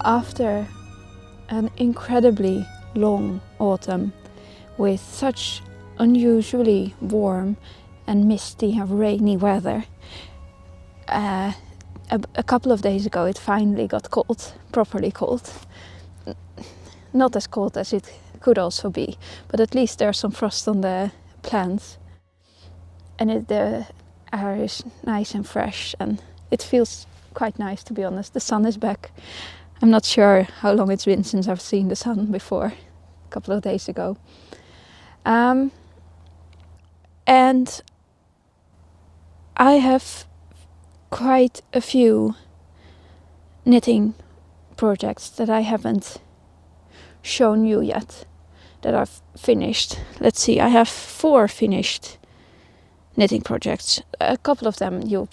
after an incredibly long autumn with such unusually warm and misty and rainy weather, a couple of days ago it finally got cold, properly cold. Not as cold as it could also be, but at least there's some frost on the plants, and the air is nice and fresh, and it feels quite nice, to be honest. The sun is back. I'm not sure how long it's been since I've seen the sun before, a couple of days ago. And I have quite a few knitting projects that I haven't shown you yet, that I've finished. Let's see, I have 4 finished knitting projects. A couple of them you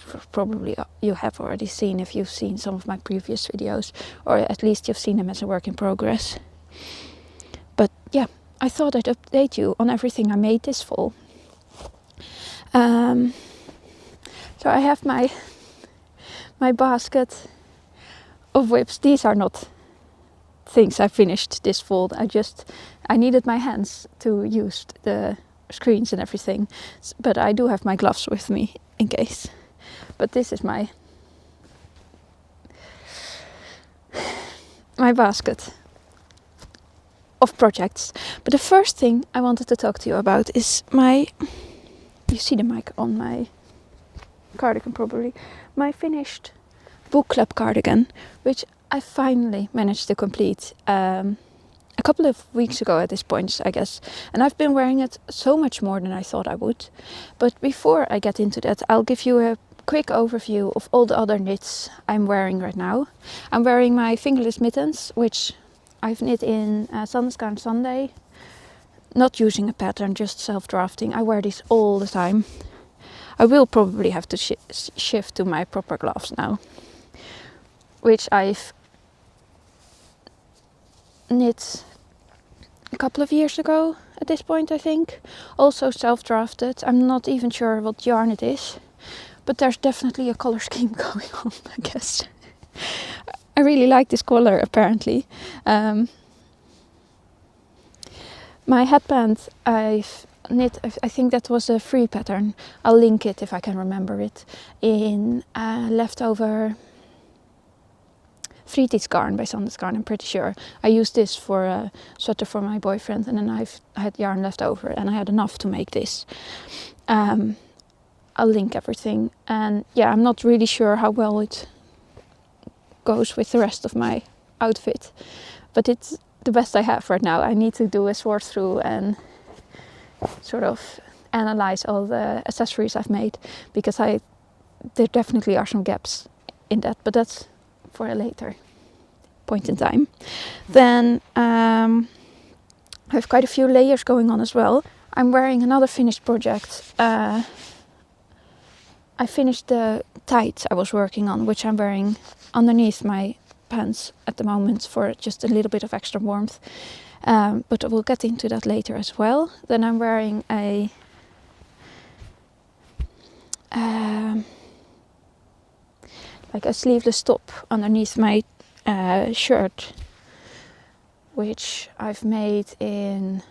have already seen if you've seen some of my previous videos, or at least you've seen them as a work in progress. But yeah, I thought I'd update you on everything I made this fall. So I have my basket of whips. These are not things I finished this fall. I needed my hands to use the screens and everything, but I do have my gloves with me in case. But this is my basket of projects. But the first thing I wanted to talk to you about is you see the mic on my cardigan probably, my finished Bookclub cardigan, which I finally managed to complete a couple of weeks ago at this point, I guess. And I've been wearing it so much more than I thought I would. But before I get into that, I'll give you a quick overview of all the other knits I'm wearing right now. I'm wearing my Fingerless mittens, which I've knit in Sandnes garn Sunday. Not using a pattern, just self-drafting. I wear these all the time. I will probably have to shift to my proper gloves now, which I've knit a couple of years ago at this point, I think. Also self-drafted. I'm not even sure what yarn it is, but there's definitely a color scheme going on, I guess. I really like this color, apparently. My headband I've knit, I think that was a free pattern. I'll link it if I can remember it, in leftover Fritis garn by Sandnes garn, I'm pretty sure. I used this for a sweater for my boyfriend, and then I had yarn left over and I had enough to make this. I'll link everything, and yeah, I'm not really sure how well it goes with the rest of my outfit, but it's the best I have right now. I need to do a sort through and sort of analyze all the accessories I've made, because there definitely are some gaps in that, but that's for a later point in time. Then I have quite a few layers going on as well. I'm wearing another finished project. I finished the tights I was working on, which I'm wearing underneath my pants at the moment for just a little bit of extra warmth. But we'll get into that later as well. Then I'm wearing like a sleeveless top underneath my shirt, which I've made in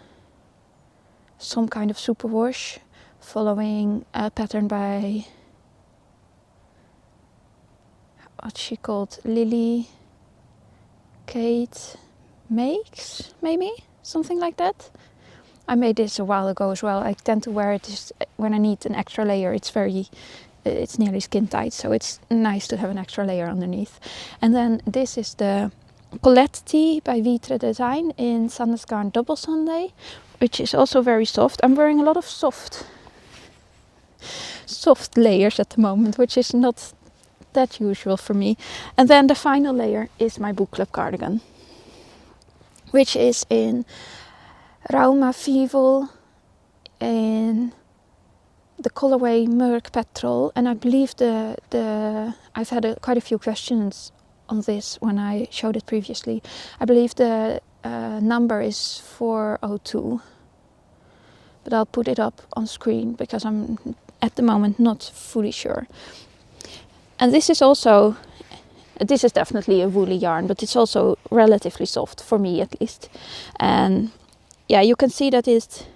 some kind of superwash, following a pattern by, what's she called, Lily Kate Makes, maybe something like that. I made this a while ago as well. I tend to wear it just when I need an extra layer. It's nearly skin tight, so it's nice to have an extra layer underneath. And then this is the Colette tee by Vitre Design in Sandnes garn Double Sunday, which is also very soft. I'm wearing a lot of soft layers at the moment, which is not that usual for me. And then the final layer is my Bookclub cardigan, which is in Rauma Vival in the colorway Merk Petrol. And I believe I've had quite a few questions on this when I showed it previously. I believe the number is 402, but I'll put it up on screen because I'm at the moment not fully sure. And this is also This is definitely a woolly yarn, but it's also relatively soft, for me at least. And yeah, you can see that it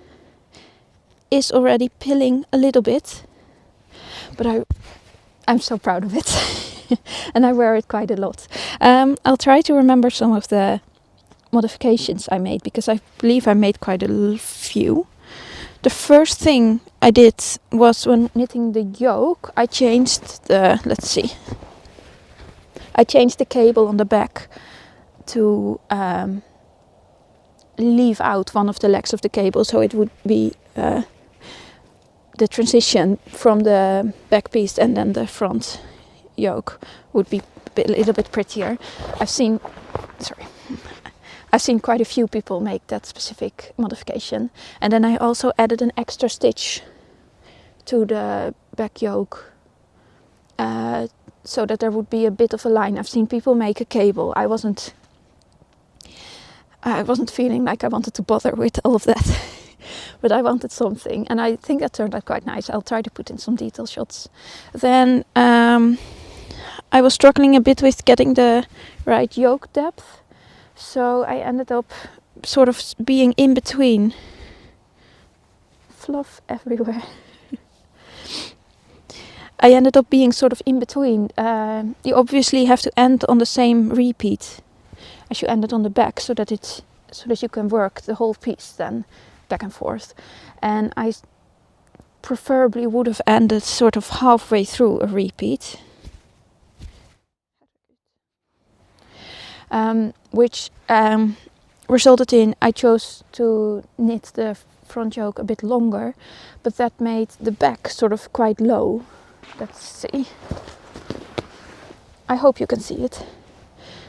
is already pilling a little bit, but I'm so proud of it. And I wear it quite a lot. I'll try to remember some of the modifications I made, because I believe I made quite a few. The first thing I did was, when knitting the yoke, I changed the, let's see, I changed the cable on the back to leave out one of the legs of the cable, so it would be the transition from the back piece and then the front yoke would be a little bit prettier. I've seen quite a few people make that specific modification. And then I also added an extra stitch to the back yoke, so that there would be a bit of a line. I've seen people make a cable. I wasn't feeling like I wanted to bother with all of that. But I wanted something, and I think that turned out quite nice. I'll try to put in some detail shots. Then I was struggling a bit with getting the right yoke depth, so I ended up sort of being in between. Fluff everywhere. I ended up being sort of in between. You obviously have to end on the same repeat as you ended on the back, so that you can work the whole piece then back and forth. And I preferably would have ended sort of halfway through a repeat, which resulted in I chose to knit the front yoke a bit longer, but that made the back sort of quite low. Let's see. I hope you can see it.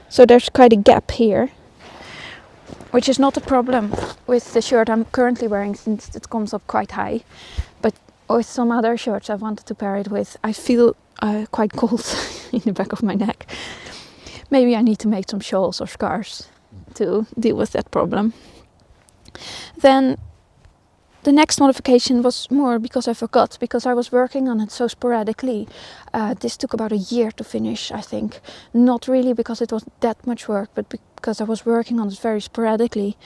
So there's quite a gap here, which is not a problem with the shirt I'm currently wearing, since it comes up quite high. But with some other shirts I wanted to pair it with, I feel quite cold in the back of my neck. Maybe I need to make some shawls or scarves to deal with that problem. Then the next modification was more because I forgot, because I was working on it so sporadically. This took about a year to finish, I think. Not really because it was that much work, but because I was working on it very sporadically.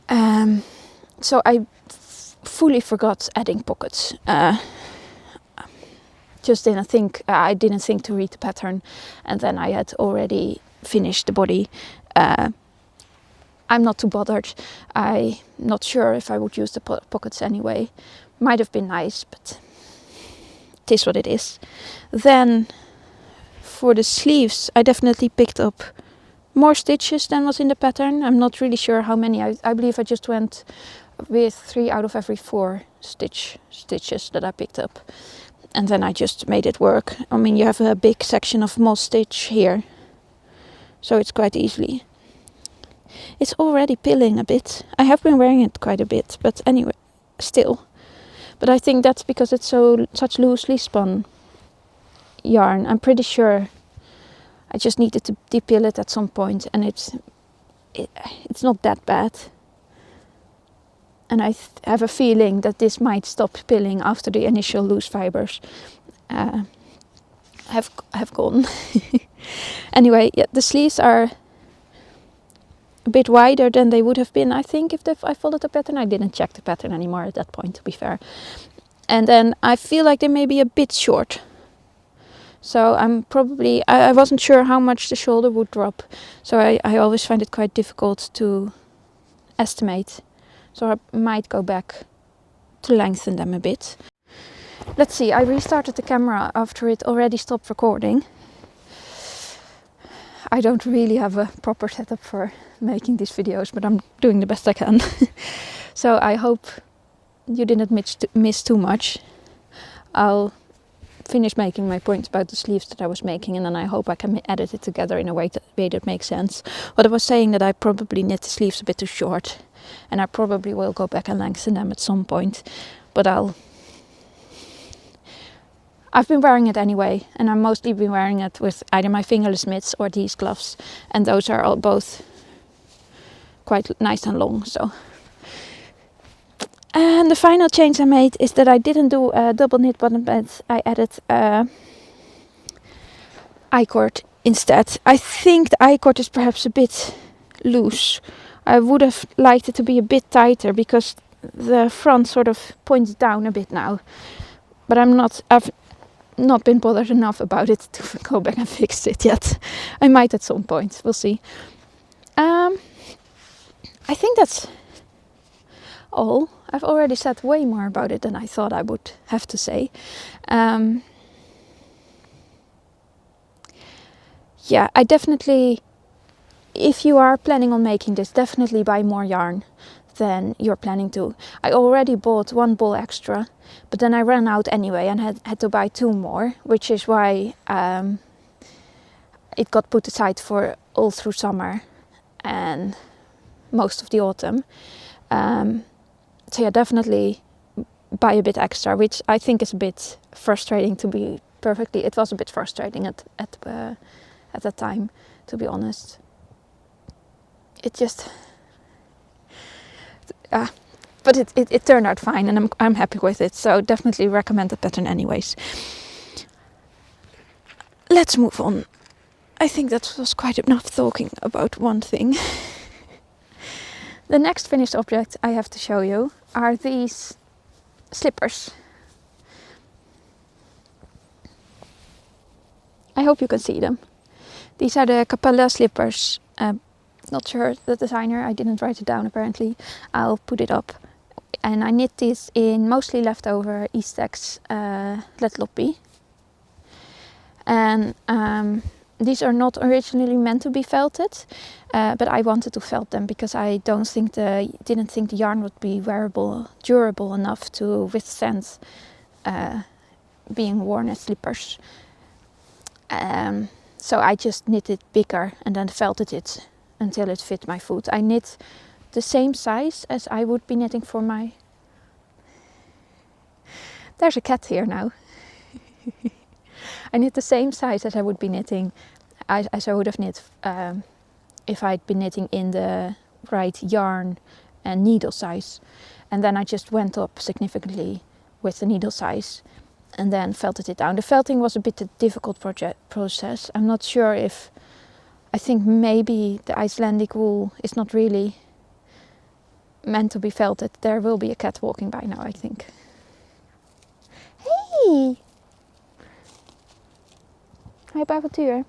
So I fully forgot adding pockets. I didn't think to read the pattern, and then I had already finished the body. I'm not too bothered. I'm not sure if I would use the pockets anyway. Might have been nice, but it is what it is. Then for the sleeves, I definitely picked up more stitches than was in the pattern. I'm not really sure how many. I believe I just went with 3 out of every 4 stitches that I picked up. And then I just made it work. I mean, you have a big section of moss stitch here, so it's quite easily. It's already pilling a bit. I have been wearing it quite a bit, but anyway, still. But I think that's because it's such loosely spun yarn. I'm pretty sure I just needed to depill it at some point, and it's not that bad. And I have a feeling that this might stop pilling after the initial loose fibers have gone. Anyway, yeah, the sleeves are a bit wider than they would have been, I think, if I followed the pattern. I didn't check the pattern anymore at that point, to be fair. And then I feel like they may be a bit short. So I wasn't sure how much the shoulder would drop. So I always find it quite difficult to estimate. So I might go back to lengthen them a bit. Let's see, I restarted the camera after it already stopped recording. I don't really have a proper setup for making these videos, but I'm doing the best I can. So I hope you didn't miss too much. I'll finish making my points about the sleeves that I was making, and then I hope I can edit it together in a way that makes sense. But I was saying that I probably knit the sleeves a bit too short, and I probably will go back and lengthen them at some point. But I've been wearing it anyway, and I've mostly been wearing it with either my fingerless mitts or these gloves, and those are all both quite nice and long. So, and the final change I made is that I didn't do a double knit bottom band. I added I-cord instead. I think the I-cord is perhaps a bit loose. I would have liked it to be a bit tighter because the front sort of points down a bit now. But I've not been bothered enough about it to go back and fix it yet. I might at some point, we'll see. I think that's all. I've already said way more about it than I thought I would have to say. Yeah, I definitely, if you are planning on making this, definitely buy more yarn than you're planning to. I already bought 1 ball extra, but then I ran out anyway and had to buy 2 more, which is why it got put aside for all through summer and most of the autumn. So yeah, definitely buy a bit extra, which I think is a bit frustrating, to be perfectly. It was a bit frustrating at that time, to be honest. It just, but it turned out fine, and I'm happy with it. So definitely recommend the pattern, anyways. Let's move on. I think that was quite enough talking about one thing. The next finished object I have to show you are these slippers. I hope you can see them. These are the Capella slippers. Not sure the designer, I didn't write it down apparently. I'll put it up. And I knit these in mostly leftover Eastex Let Loppy. And these are not originally meant to be felted, but I wanted to felt them because I didn't think the yarn would be durable enough to withstand being worn as slippers. So I just knit it bigger and then felted it until it fit my foot. I knit the same size as I would be knitting for my... There's a cat here now. I knit the same size as I would be knitting, as I would have knit if I'd been knitting in the right yarn and needle size. And then I just went up significantly with the needle size and then felted it down. The felting was a bit a difficult process. I'm not sure if... I think maybe the Icelandic wool is not really meant to be felted. There will be a cat walking by now, I think. Hey! Hej på avontuur.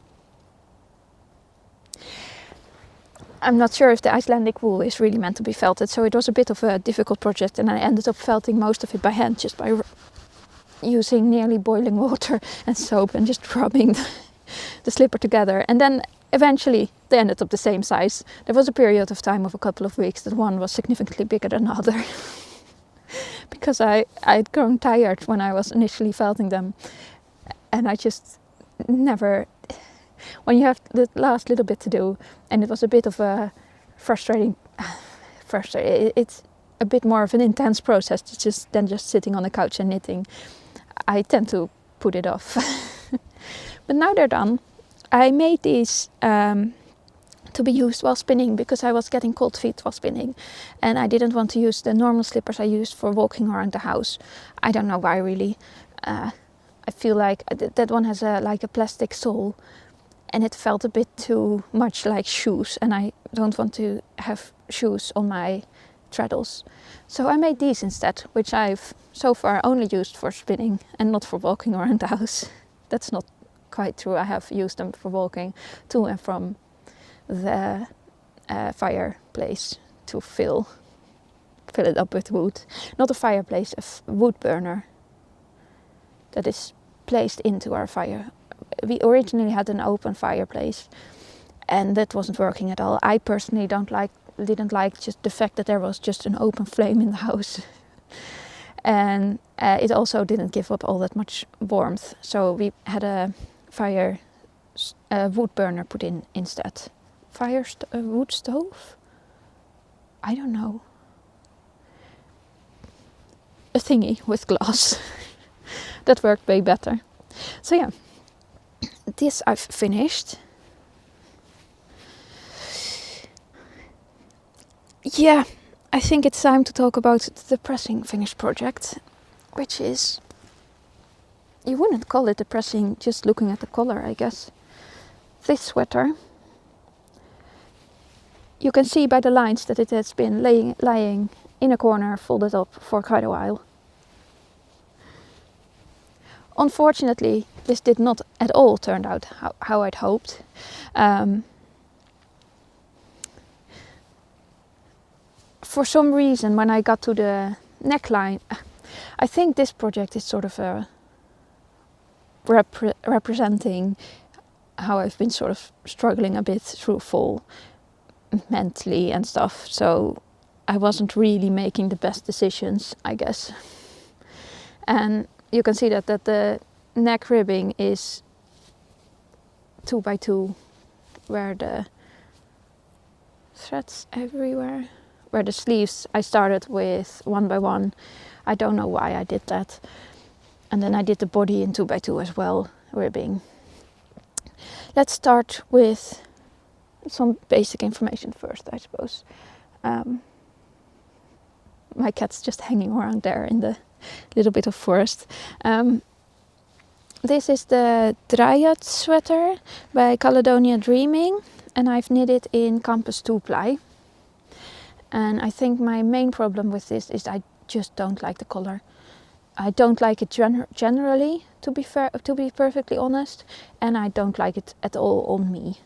I'm not sure if the Icelandic wool is really meant to be felted, so it was a bit of a difficult project, and I ended up felting most of it by hand, just by using nearly boiling water and soap and just rubbing the slipper together. And then eventually they ended up the same size. There was a period of time of a couple of weeks that one was significantly bigger than the other. Because I'd grown tired when I was initially felting them, and I just never... When you have the last little bit to do, and it was a bit of a frustrating... It's a bit more of an intense process than just sitting on the couch and knitting. I tend to put it off. But now they're done. I made these to be used while spinning because I was getting cold feet while spinning, and I didn't want to use the normal slippers I used for walking around the house. I don't know why really. I feel like that one has like a plastic sole, and it felt a bit too much like shoes, and I don't want to have shoes on my treadles. So I made these instead, which I've so far only used for spinning and not for walking around the house. That's not quite true. I have used them for walking to and from the fireplace to fill it up with wood. Not a fireplace, a wood burner that is placed into our fire. We originally had an open fireplace, and that wasn't working at all. I personally didn't like just the fact that there was just an open flame in the house. And it also didn't give up all that much warmth. So we had a wood burner put in instead. Wood stove? I don't know. A thingy with glass. That worked way better. So yeah, this I've finished. Yeah, I think it's time to talk about the depressing finished project, which is... You wouldn't call it depressing just looking at the color, I guess. this sweater, you can see by the lines that it has been lying in a corner folded up for quite a while. Unfortunately, this did not at all turn out how I'd hoped. For some reason, when I got to the neckline, I think this project is sort of a representing how I've been sort of struggling a bit through fall mentally and stuff. So I wasn't really making the best decisions, I guess. And you can see that the neck ribbing is 2 by 2, where the threads everywhere. Where the sleeves I started with 1 by 1. I don't know why I did that. And then I did the body in 2 by 2 as well, ribbing. Let's start with some basic information first, I suppose. My cat's just hanging around there in the little bit of forest. This is the Dryad sweater by Caledonia Dreaming, and I've knit it in Campus 2-ply. And I think my main problem with this is I just don't like the color. I don't like it generally, to be perfectly honest, and I don't like it at all on me.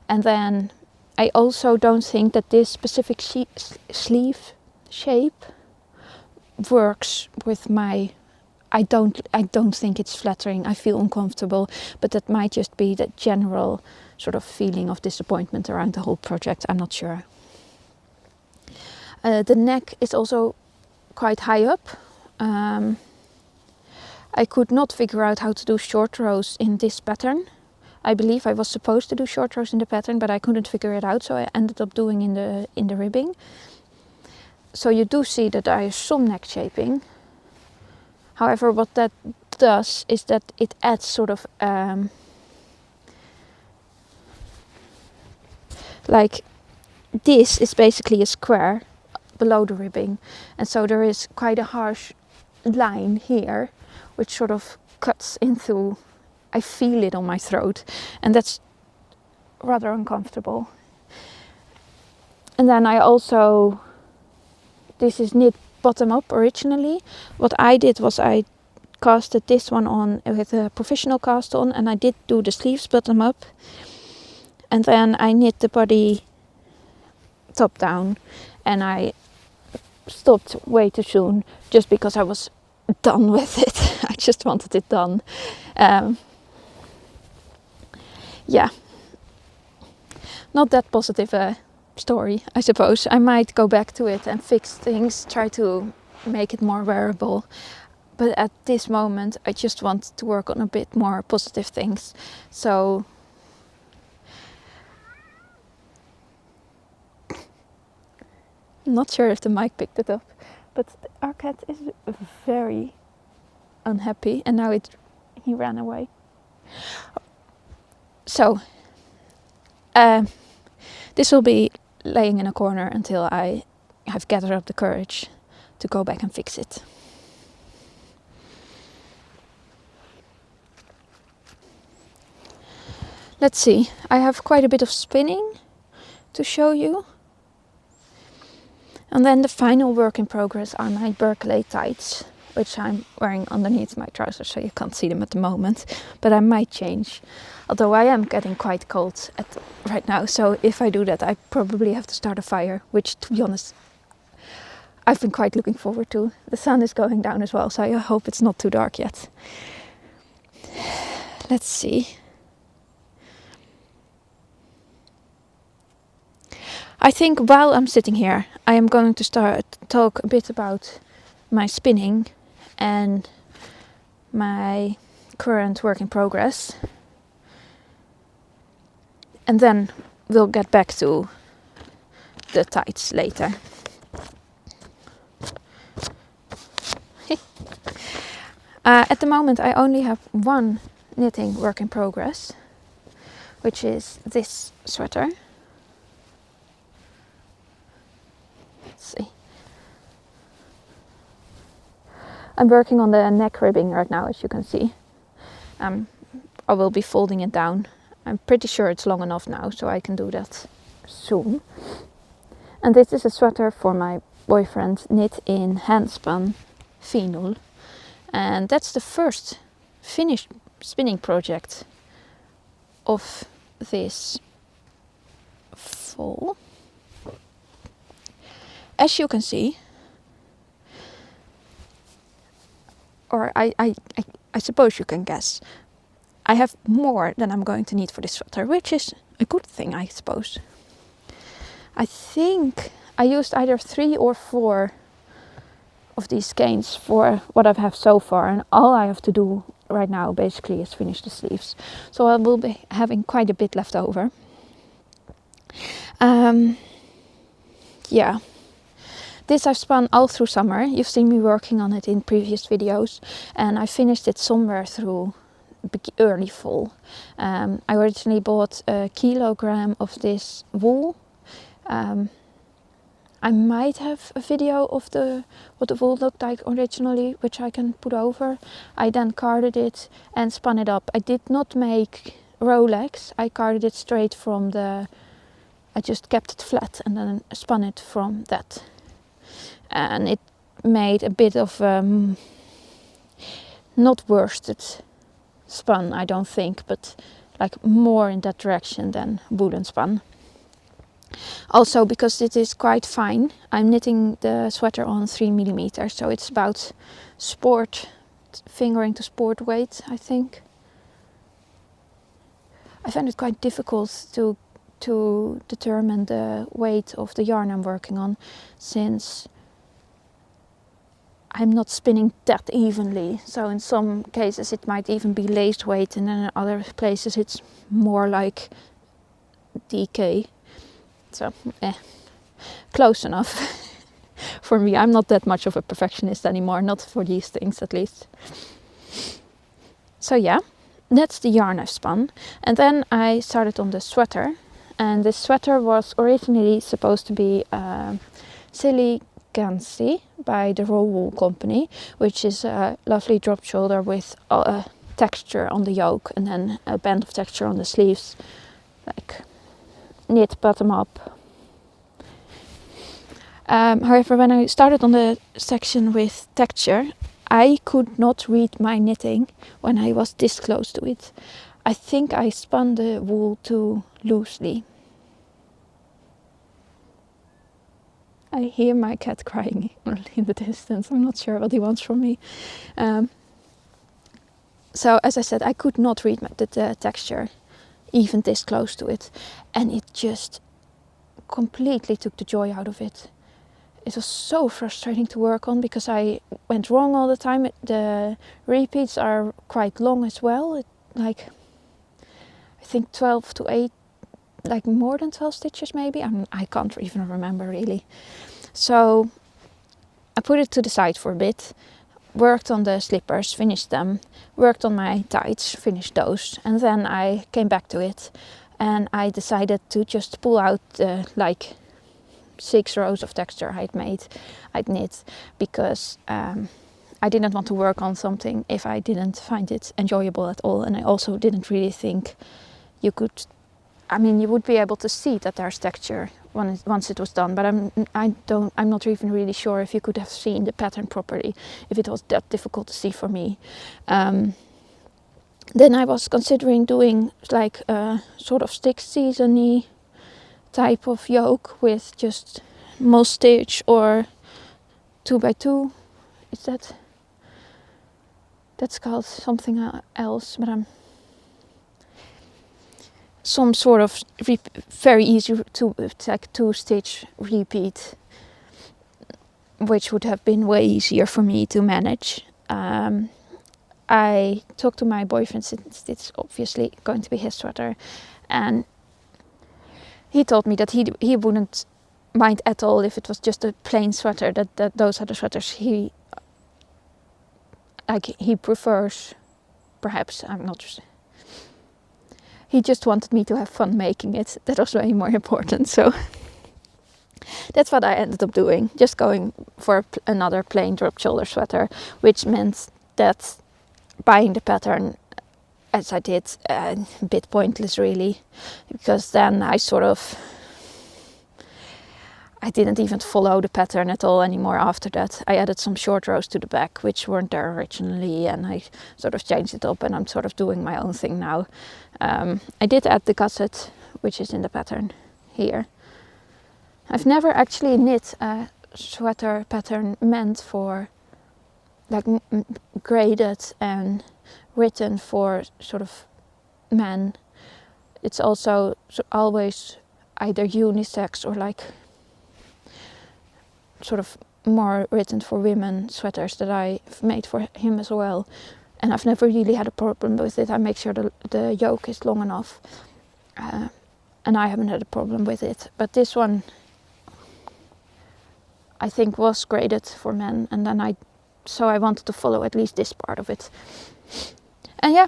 And then I also don't think that this specific sleeve shape works with my. I don't think it's flattering. I feel uncomfortable, but that might just be the general sort of feeling of disappointment around the whole project. I'm not sure. The neck is also quite high up. I could not figure out how to do short rows in this pattern. I believe I was supposed to do short rows in the pattern, but I couldn't figure it out, so I ended up doing in the ribbing. So you do see that there is some neck shaping. However, what that does is that it adds sort of like this is basically a square below the ribbing, and so there is quite a harsh line here which sort of cuts into. I feel it on my throat, and that's rather uncomfortable. And then I also, this is knit bottom up originally. What I did was I casted this one on with a professional cast on, and I did do the sleeves bottom up, and then I knit the body top down, and I stopped way too soon just because I was done with it. I just wanted it done. Yeah, not that positive story, I suppose. I might go back to it and fix things, try to make it more wearable, but at this moment I just want to work on a bit more positive things. So I'm not sure if the mic picked it up, but our cat is very unhappy, and now he ran away. So this will be laying in a corner until I have gathered up the courage to go back and fix it. Let's see, I have quite a bit of spinning to show you. And then the final work in progress are my Berkeley tights, which I'm wearing underneath my trousers, so you can't see them at the moment, but I might change. Although I am getting quite cold right now, so if I do that I probably have to start a fire, which, to be honest, I've been quite looking forward to. The sun is going down as well, so I hope it's not too dark yet. Let's see. I think while I'm sitting here, I am going to talk a bit about my spinning and my current work in progress. And then we'll get back to the tights later. At the moment I only have one knitting work in progress, which is this sweater. See. I'm working on the neck ribbing right now, as you can see. I will be folding it down I'm pretty sure it's long enough now, so I can do that soon. And this is a sweater for my boyfriend, knit in Handspun Fingerless. And that's the first finished spinning project of this fall. As you can see, or I suppose you can guess, I have more than I'm going to need for this sweater, which is a good thing, I suppose. I think I used either 3 or 4 of these skeins for what I have so far, and all I have to do right now basically is finish the sleeves. So I will be having quite a bit left over. Yeah. This I've spun all through summer. You've seen me working on it in previous videos, and I finished it somewhere through early fall. I originally bought a kilogram of this wool. I might have a video of what the wool looked like originally, which I can put over. I then carded it and spun it up. I did not make Rolex. I carded it straight from I just kept it flat and then spun it from that. And it made a bit of not worsted spun, I don't think, but like more in that direction than woolen spun. Also, because it is quite fine, I'm knitting the sweater on 3mm, so it's about sport, fingering to sport weight, I think. I find it quite difficult to determine the weight of the yarn I'm working on, since I'm not spinning that evenly. So in some cases it might even be laced weight, and then in other places it's more like DK. So, close enough for me. I'm not that much of a perfectionist anymore, not for these things at least. So yeah, that's the yarn I've spun. And then I started on the sweater. And this sweater was originally supposed to be Silly Gansey by the Raw Wool Company, which is a lovely drop shoulder with a texture on the yoke and then a band of texture on the sleeves, like knit bottom up. However, when I started on the section with texture, I could not read my knitting when I was this close to it. I think I spun the wool too loosely. I hear my cat crying in the distance. I'm not sure what he wants from me. So as I said, I could not read the texture even this close to it, and it just completely took the joy out of it. It was so frustrating to work on because I went wrong all the time. The repeats are quite long as well, I think 12 to 8, like more than 12 stitches maybe. I can't even remember really. So I put it to the side for a bit, worked on the slippers, finished them, worked on my tights, finished those, and then I came back to it and I decided to just pull out like 6 rows of texture I'd knit, because I didn't want to work on something if I didn't find it enjoyable at all. And I also didn't really think you would be able to see that there's texture once it was done, but I'm not even really sure if you could have seen the pattern properly if it was that difficult to see for me. Then I was considering doing like a sort of stick season-y type of yoke with just moss stitch or 2x2. Is that's called something else, but some sort of very easy to like 2-stitch repeat, which would have been way easier for me to manage. I talked to my boyfriend, since it's obviously going to be his sweater, and he told me that he wouldn't mind at all if it was just a plain sweater. That those are the sweaters he prefers. Perhaps, I'm not just. He just wanted me to have fun making it. That was way more important. So that's what I ended up doing. Just going for another plain drop shoulder sweater, which meant that buying the pattern as I did, a bit pointless really, because then I didn't even follow the pattern at all anymore after that. I added some short rows to the back, which weren't there originally, and I sort of changed it up, and I'm sort of doing my own thing now. I did add the gusset, which is in the pattern here. I've never actually knit a sweater pattern meant for like graded and written for sort of men. It's also always either unisex or like sort of more written for women sweaters that I've made for him as well, and I've never really had a problem with it. I make sure the yoke is long enough, and I haven't had a problem with it. But this one I think was graded for men, and then I wanted to follow at least this part of it. And yeah,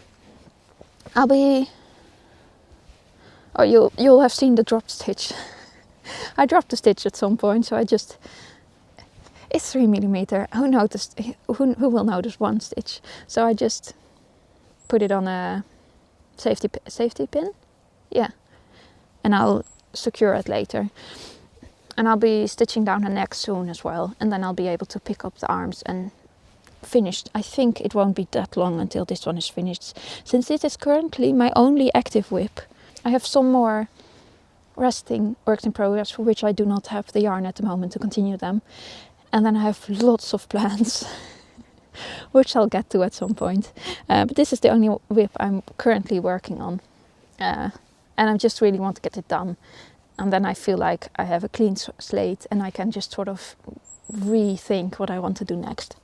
you'll have seen the dropped stitch. I dropped the stitch at some point, so it's 3mm. Who will notice one stitch? So I just put it on a safety pin, yeah, and I'll secure it later. And I'll be stitching down the neck soon as well, and then I'll be able to pick up the arms and finish. I think it won't be that long until this one is finished, since this is currently my only active whip. I have some more resting works in progress for which I do not have the yarn at the moment to continue them. And then I have lots of plans, which I'll get to at some point. But this is the only whip I'm currently working on. And I just really want to get it done. And then I feel like I have a clean slate and I can just sort of rethink what I want to do next.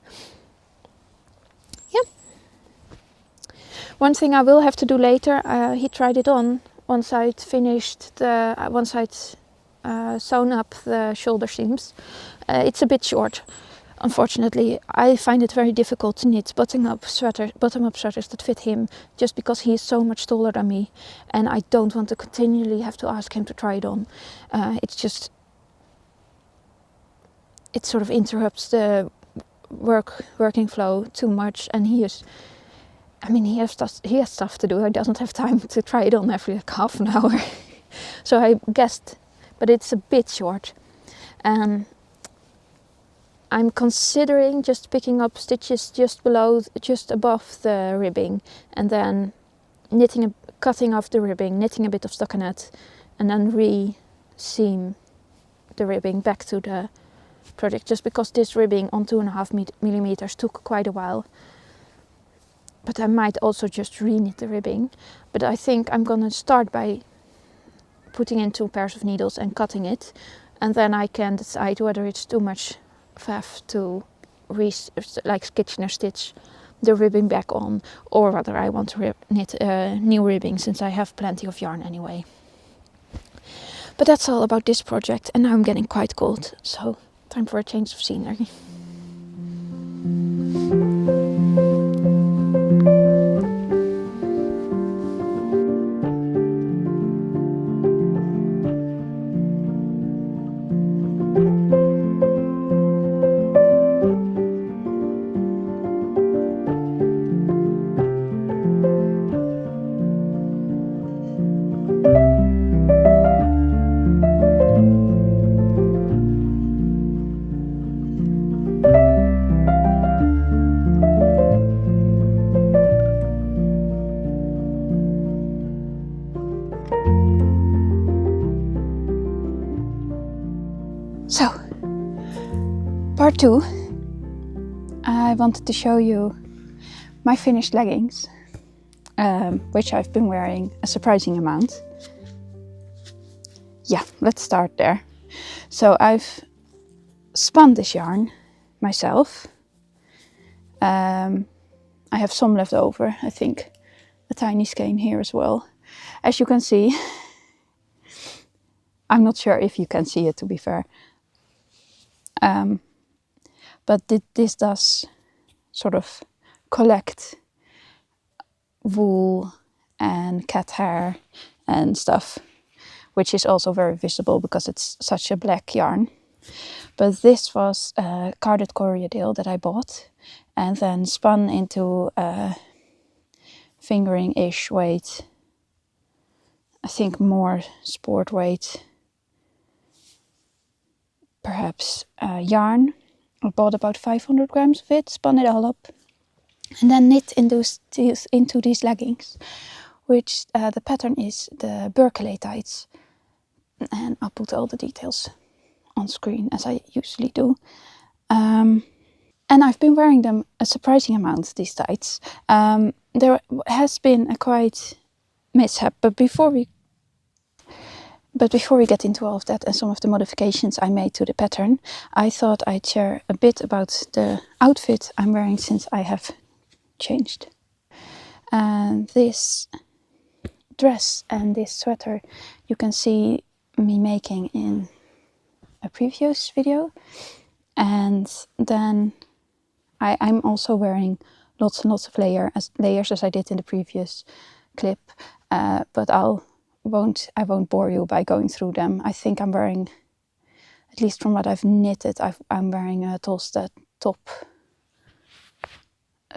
Yeah. One thing I will have to do later, he tried it on once I'd finished once I'd sewn up the shoulder seams. It's a bit short, unfortunately. I find it very difficult to knit bottom-up sweaters that fit him, just because he is so much taller than me, and I don't want to continually have to ask him to try it on. It sort of interrupts the working flow too much, and he has stuff to do. He doesn't have time to try it on every half an hour. So I guessed, but it's a bit short. I'm considering just picking up stitches just above the ribbing, and then cutting off the ribbing, knitting a bit of stockinette, and then re-seam the ribbing back to the project, just because this ribbing on 2.5mm took quite a while. But I might also just re-knit the ribbing. But I think I'm gonna start by putting in 2 pairs of needles and cutting it, and then I can decide whether it's too much faff to Kitchener stitch the ribbing back on, or whether I want to knit new ribbing, since I have plenty of yarn anyway. But that's all about this project, and now I'm getting quite cold, so time for a change of scenery. So, part 2, I wanted to show you my finished leggings, which I've been wearing a surprising amount. Yeah, let's start there. So I've spun this yarn myself. I have some left over, I think a tiny skein here as well. As you can see, I'm not sure if you can see it, to be fair. But this does sort of collect wool and cat hair and stuff, which is also very visible because it's such a black yarn. But this was a carded corriedale that I bought and then spun into fingering-ish weight. I think more sport weight. Perhaps yarn. I bought about 500 grams of it, spun it all up, and then knit into these leggings, which the pattern is the Berkeley tights. And I'll put all the details on screen as I usually do. And I've been wearing them a surprising amount, these tights. There has been a quite mishap, but before we get into all of that and some of the modifications I made to the pattern, I thought I'd share a bit about the outfit I'm wearing since I have changed. And this dress and this sweater you can see me making in a previous video. And then I'm also wearing lots and lots of layers as I did in the previous clip, but I won't bore you by going through them. I think I'm wearing, at least from what I've knitted, I'm wearing a Tolstad top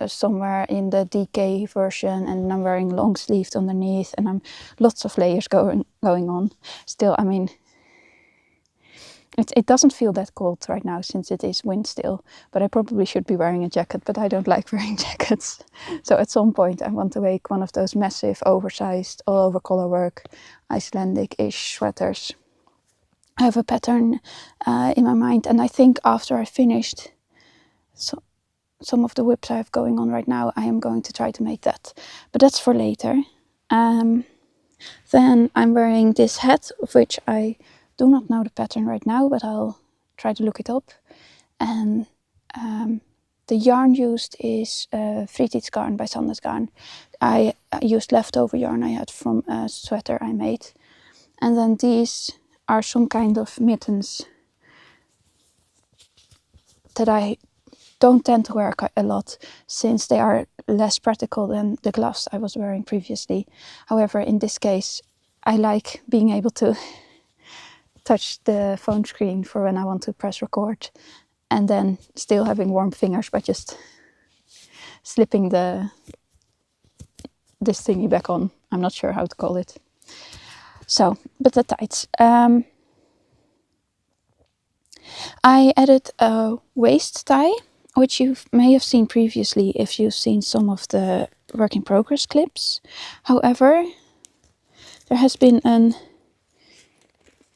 somewhere in the DK version, and I'm wearing long sleeved underneath, and I'm lots of layers going on. Still, I mean, it doesn't feel that cold right now since it is wind still, but I probably should be wearing a jacket, but I don't like wearing jackets. So at some point I want to make one of those massive, oversized, all over color work, Icelandic-ish sweaters. I have a pattern in my mind, and I think after I finished some of the whips I have going on right now, I am going to try to make that. But that's for later. Then I'm wearing this hat, of which I do not know the pattern right now, but I'll try to look it up. And the yarn used is Fritids garn by Sandnes garn. I used leftover yarn I had from a sweater I made. And then these are some kind of mittens that I don't tend to wear a lot, since they are less practical than the gloves I was wearing previously. However, in this case, I like being able to touch the phone screen for when I want to press record, and then still having warm fingers by just slipping this thingy back on. I'm not sure how to call it. So, but the tights. I added a waist tie, which you may have seen previously if you've seen some of the work in progress clips. However, there has been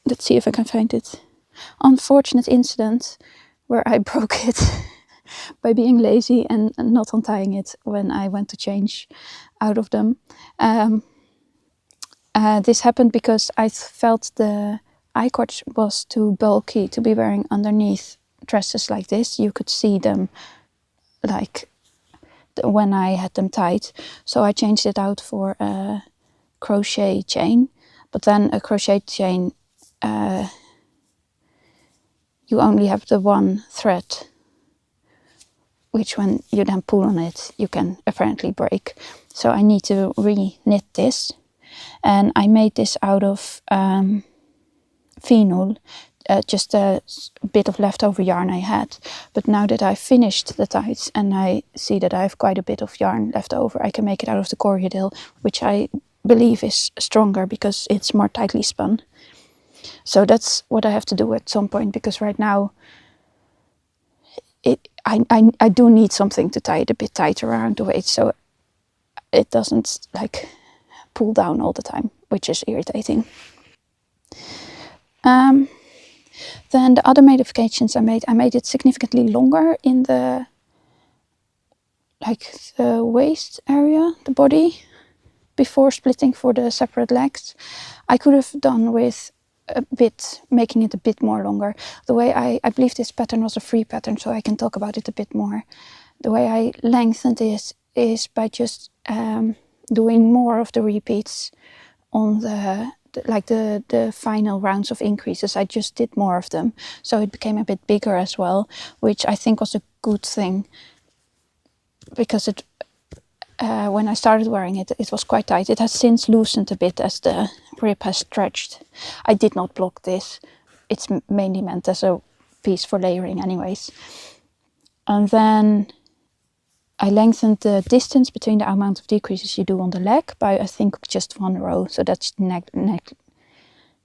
let's see if I can find it, unfortunate incident where I broke it by being lazy and not untying it when I went to change out of them. This happened because I felt the I-cord was too bulky to be wearing underneath dresses like this. You could see them like when I had them tied. So I changed it out for a crochet chain. But then a crochet chain, you only have the one thread, which when you then pull on it, you can apparently break. So I need to re-knit this. And I made this out of phenol, just a bit of leftover yarn I had. But now that I've finished the tights and I see that I have quite a bit of yarn left over, I can make it out of the corriedale, which I believe is stronger because it's more tightly spun. So that's what I have to do at some point, because right now I do need something to tie it a bit tighter around the waist so it doesn't like pull down all the time, which is irritating. Then the other modifications I made it significantly longer in the waist area, the body, before splitting for the separate legs. I could have done with making it a bit more longer. The way I believe this pattern was a free pattern, so I can talk about it a bit more. The way I lengthened this is by just doing more of the repeats on the final rounds of increases. I just did more of them, so it became a bit bigger as well, which I think was a good thing, because it when I started wearing it, it was quite tight. It has since loosened a bit as the rib has stretched. I did not block this. It's mainly meant as a piece for layering anyways. And then I lengthened the distance between the amount of decreases you do on the leg by, I think, just 1 row. So that's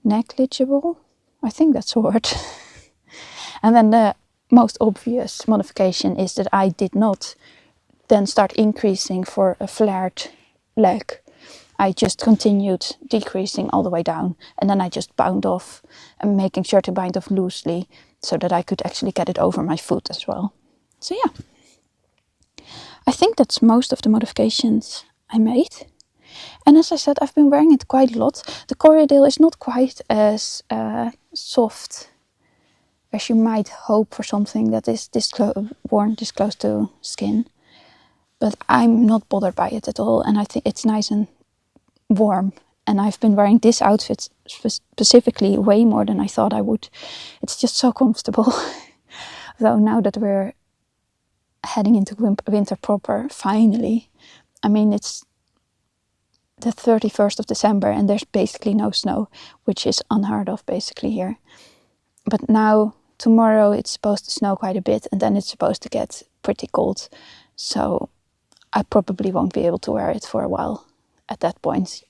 negligible. I think that's a word. And then the most obvious modification is that I did not then start increasing for a flared leg. I just continued decreasing all the way down, and then I just bound off and making sure to bind off loosely so that I could actually get it over my foot as well. So yeah, I think that's most of the modifications I made. And as I said, I've been wearing it quite a lot. The corridor is not quite as soft as you might hope for something that is worn this close to skin. But I'm not bothered by it at all, and I think it's nice and warm. And I've been wearing this outfit specifically way more than I thought I would. It's just so comfortable. Though now that we're heading into winter proper, finally, I mean, it's the 31st of December and there's basically no snow, which is unheard of basically here. But now, tomorrow it's supposed to snow quite a bit, and then it's supposed to get pretty cold. So I probably won't be able to wear it for a while at that point.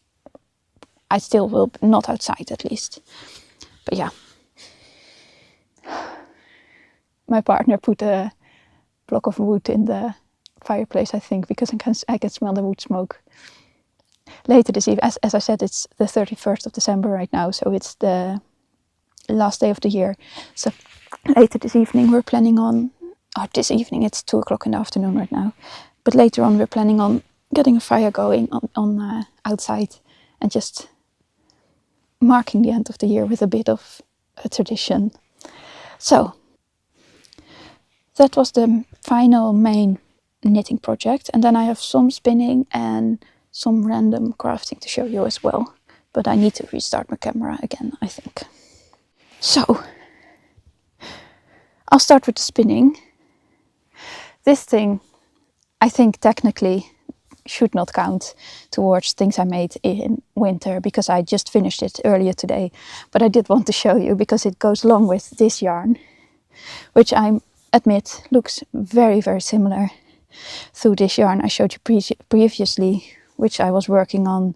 I still will, not outside at least. But yeah. My partner put a block of wood in the fireplace, I think, because I can smell the wood smoke. Later this evening, as I said, it's the 31st of December right now, so it's the last day of the year. So later this evening we're planning on, this evening it's 2 o'clock in the afternoon right now, but later on we're planning on getting a fire going on outside and just marking the end of the year with a bit of a tradition. So that was the final main knitting project, and then I have some spinning and some random crafting to show you as well, but I need to restart my camera again, I think. So I'll start with the spinning. This thing I think technically should not count towards things I made in winter because I just finished it earlier today, but I did want to show you because it goes along with this yarn, which I admit looks very, very similar to this yarn I showed you previously, which I was working on,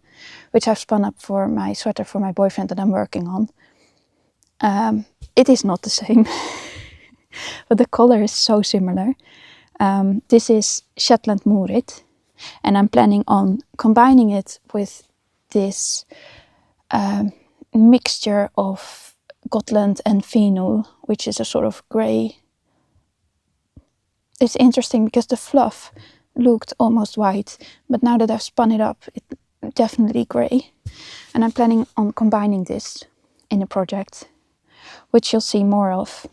which I've spun up for my sweater for my boyfriend that I'm working on. It is not the same, but the color is so similar. This is Shetland Moorit, and I'm planning on combining it with this mixture of Gotland and Finu, which is a sort of grey. It's interesting because the fluff looked almost white, but now that I've spun it up, it's definitely grey. And I'm planning on combining this in a project, which you'll see more of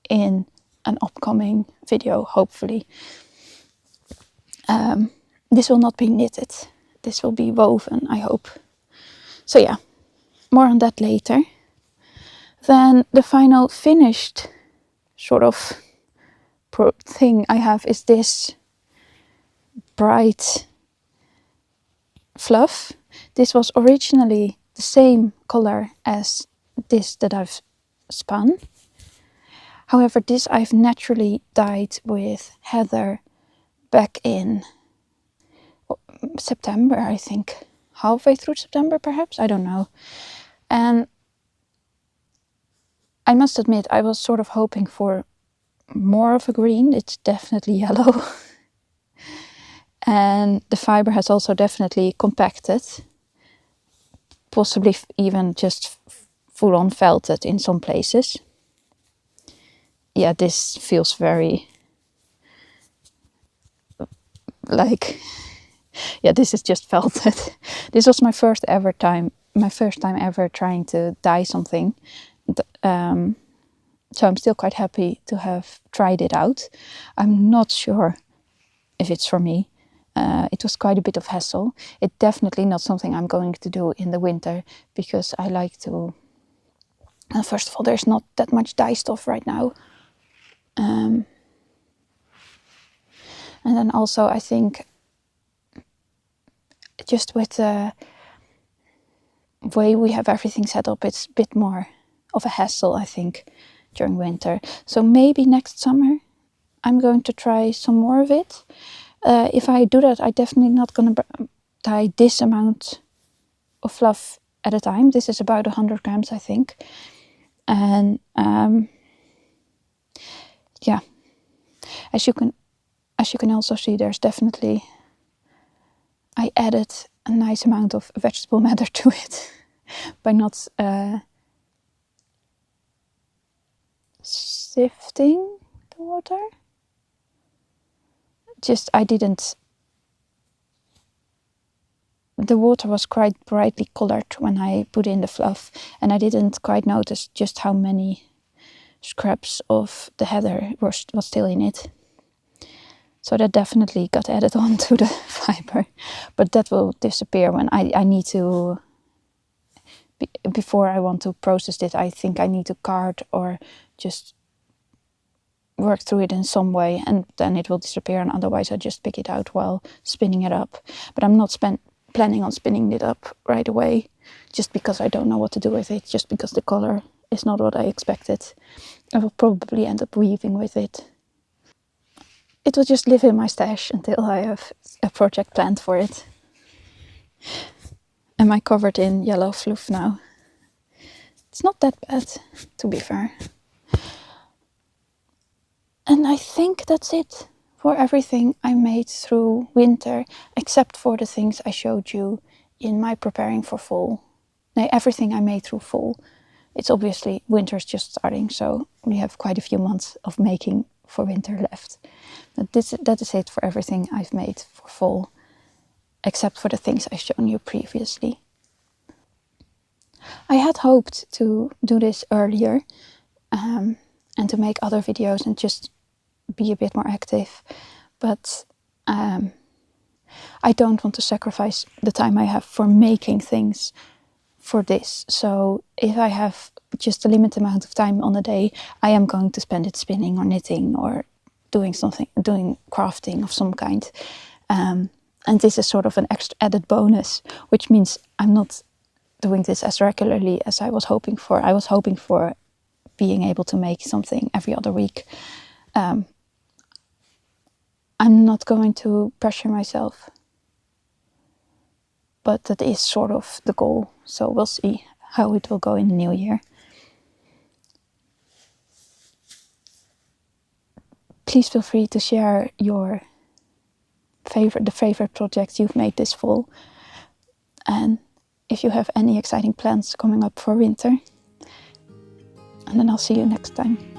in an upcoming video, hopefully. This will not be knitted. This will be woven, I hope. So yeah, more on that later. Then the final finished sort of thing I have is this bright fluff. This was originally the same color as this that I've spun. However, this I've naturally dyed with heather back in September, I think. Halfway through September, perhaps? I don't know. And I must admit, I was sort of hoping for more of a green. It's definitely yellow. And the fiber has also definitely compacted. Possibly even just full-on felted in some places. Yeah, this feels very like, yeah, this is just felted. This was my first time ever trying to dye something. So I'm still quite happy to have tried it out. I'm not sure if it's for me. It was quite a bit of hassle. It's definitely not something I'm going to do in the winter because I like to... first of all, there's not that much dye stuff right now. And then also I think just with the way we have everything set up, it's a bit more of a hassle, I think, during winter. So maybe next summer I'm going to try some more of it. If I do that, I'm definitely not going to dye this amount of fluff at a time. This is about 100 grams, I think. And yeah, as you can also see, there's definitely, I added a nice amount of vegetable matter to it by not sifting the water. Just, I didn't, the water was quite brightly colored when I put in the fluff, and I didn't quite notice just how many scraps of the heather was still in it. So that definitely got added on to the fiber, but that will disappear when I need to, before I want to process it, I think I need to card or just work through it in some way, and then it will disappear, and otherwise I just pick it out while spinning it up. But I'm not planning on spinning it up right away, just because I don't know what to do with it, just because the color is not what I expected. I will probably end up weaving with it. It will just live in my stash until I have a project planned for it. Am I covered in yellow fluff now? It's not that bad, to be fair. And I think that's it for everything I made through winter, except for the things I showed you in my preparing for fall. No, everything I made through fall. It's obviously winter's just starting, so we have quite a few months of making for winter left. But that is it for everything I've made for fall, except for the things I've shown you previously. I had hoped to do this earlier and to make other videos and just be a bit more active, but I don't want to sacrifice the time I have for making things for this. So if I have just a limited amount of time on a day, I am going to spend it spinning or knitting or doing something, doing crafting of some kind. And this is sort of an extra added bonus, which means I'm not doing this as regularly as I was hoping for. I was hoping for being able to make something every other week. I'm not going to pressure myself, but that is sort of the goal. So we'll see how it will go in the new year. Please feel free to share your favorite projects you've made this fall. And if you have any exciting plans coming up for winter. And then I'll see you next time.